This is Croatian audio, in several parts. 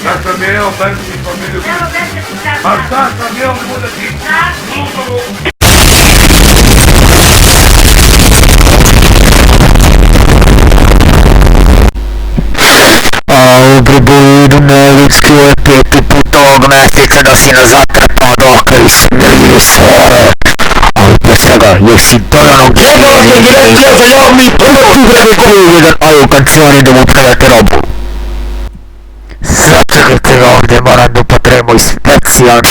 Kad sam jeo benzi familiju... Evo benzi puta. A šta sam jeo bude ti? A u Pribojidu neljudski je 5. put ovog mjeseca da si nas zatrpao dok i smrljivi sve. Ali pre svega, jesi dodanog direkcija za javni protiv koji je jedan aju kancioni da mu predate robu. Sačekajte ga ovdje, moram da upotrebimo i specijalni...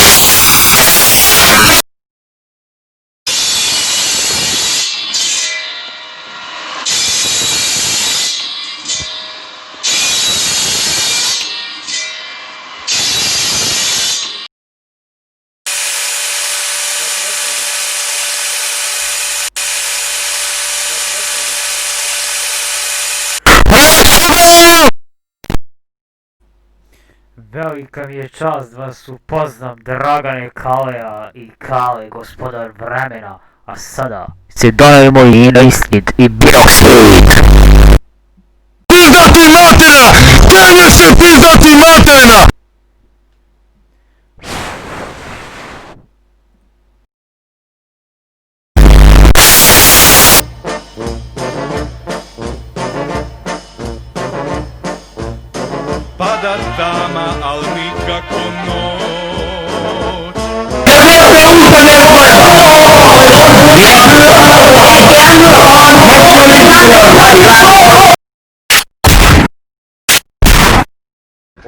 Velika mi je čast da vas upoznam, Dragane Kalea i Kale, gospodar vremena, a sada se dajemo i na istit i birok svit. Pizdati materina! Gdje si pizdati materina? Pada tama, al nikako noć.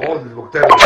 Ovdje zbog tebe.